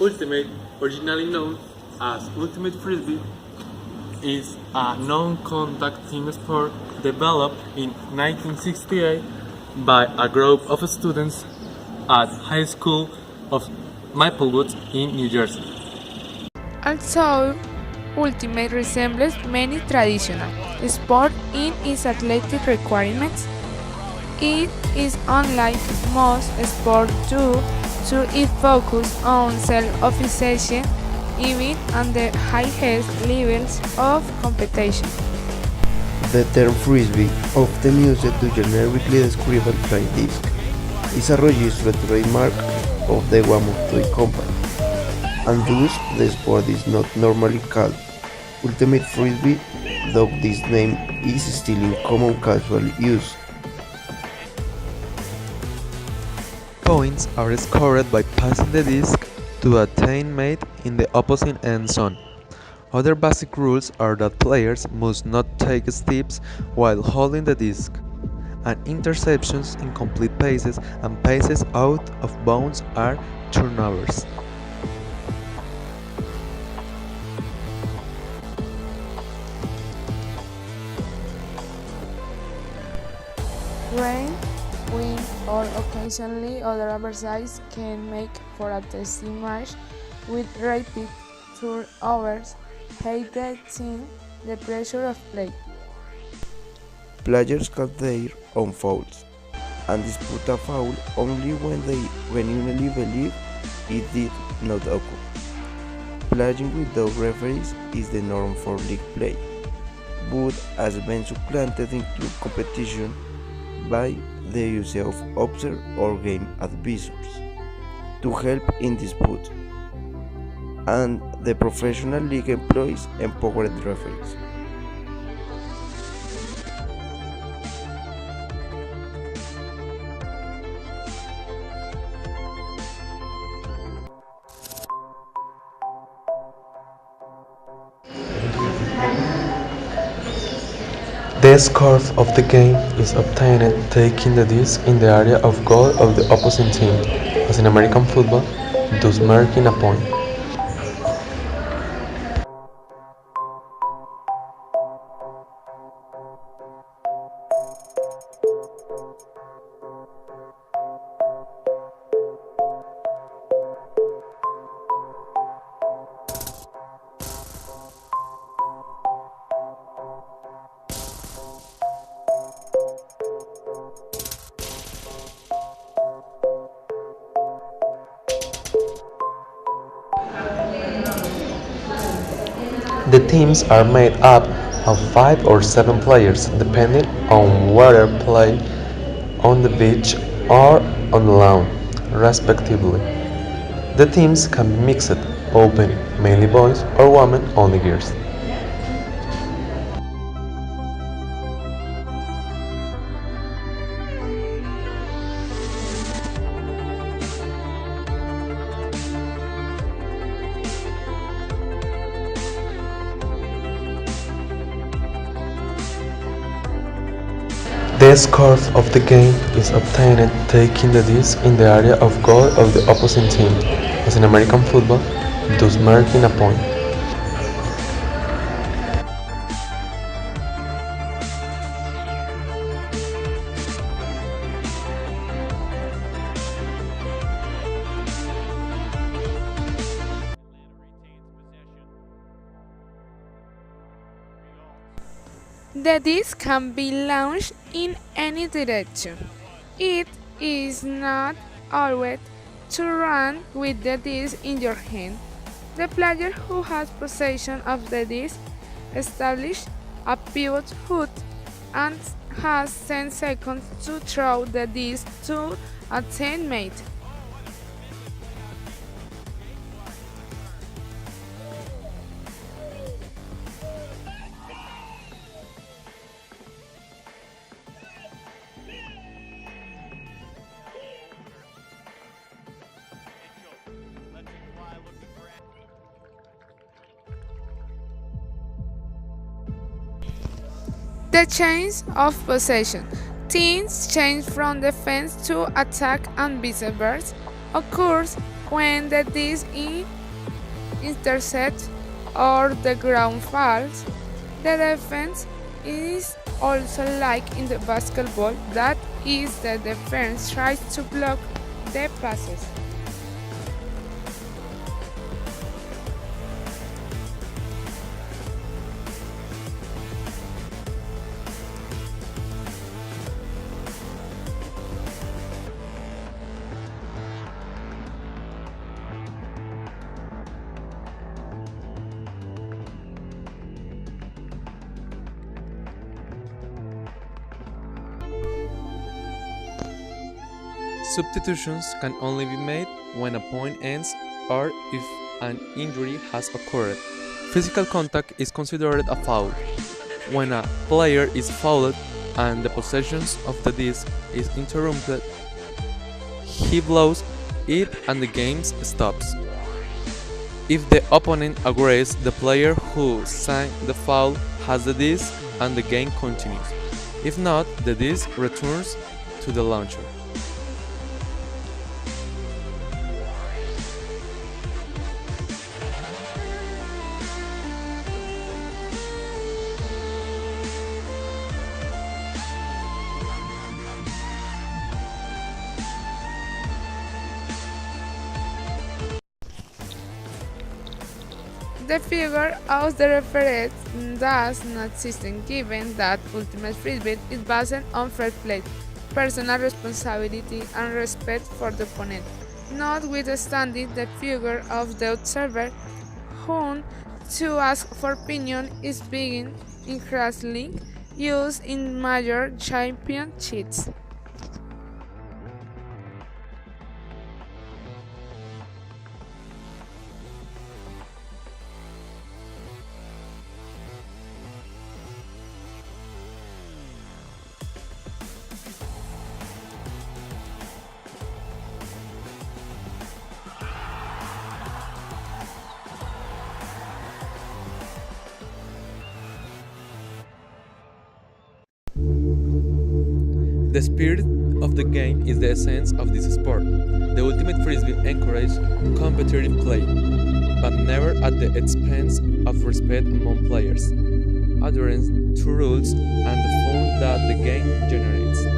Ultimate, originally known as Ultimate Frisbee, is a non-contact team sport developed in 1968 by a group of students at High School of Maplewood in New Jersey. Also, Ultimate resembles many traditional sports in its athletic requirements. It is unlike most sports due to its focus on self-obsession even at the highest levels of competition. The term frisbee, often used to generically describe a toy disc, is a registered trademark of the Guamo Toy Company, and thus the sport is not normally called Ultimate Frisbee, though this name is still in common casual use. Points are scored by passing the disc to a teammate in the opposite end zone. Other basic rules are that players must not take steps while holding the disc, and interceptions, incomplete passes, and passes out of bounds are turnovers. Rain, wind, or occasionally other adversities can make for a testy match with rapid turnovers, heightening the pressure of play. Players call their own fouls, and dispute a foul only when they genuinely believe it did not occur. Playing without referees is the norm for league play, but has been supplanted in club competition by the use of observer or game advisors to help in dispute, and the professional league employs empowered referees. The score of the game is obtained taking the disc in the area of goal of the opposing team, as in American football, thus marking a point. The teams are made up of 5 or 7 players, depending on whether play on the beach or on the lawn, respectively. The teams can be mixed, open, mainly boys, or women, only girls. The score of the game is obtained taking the disc in the area of goal of the opposing team, as in American football, thus marking a point. The disc can be launched in any direction. It is not always to run with the disc in your hand. The player who has possession of the disc establishes a pivot foot and has 10 seconds to throw the disc to a teammate. The change of possession. Teams change from defense to attack and vice versa occurs when the disc is intercepts or the ground falls. The defense is also like in the basketball, that is, the defense tries to block the passes. Substitutions can only be made when a point ends or if an injury has occurred. Physical contact is considered a foul. When a player is fouled and the possession of the disc is interrupted, he blows it and the game stops. If the opponent agrees, the player who sang the foul has the disc and the game continues. If not, the disc returns to the launcher. The figure of the referee does not exist given that Ultimate Frisbee is based on fair play, personal responsibility and respect for the opponent, notwithstanding the figure of the observer, whom to ask for opinion is being increasingly used in major championships. The spirit of the game is the essence of this sport. The Ultimate Frisbee encourages competitive play, but never at the expense of respect among players, adherence to rules, and the fun that the game generates.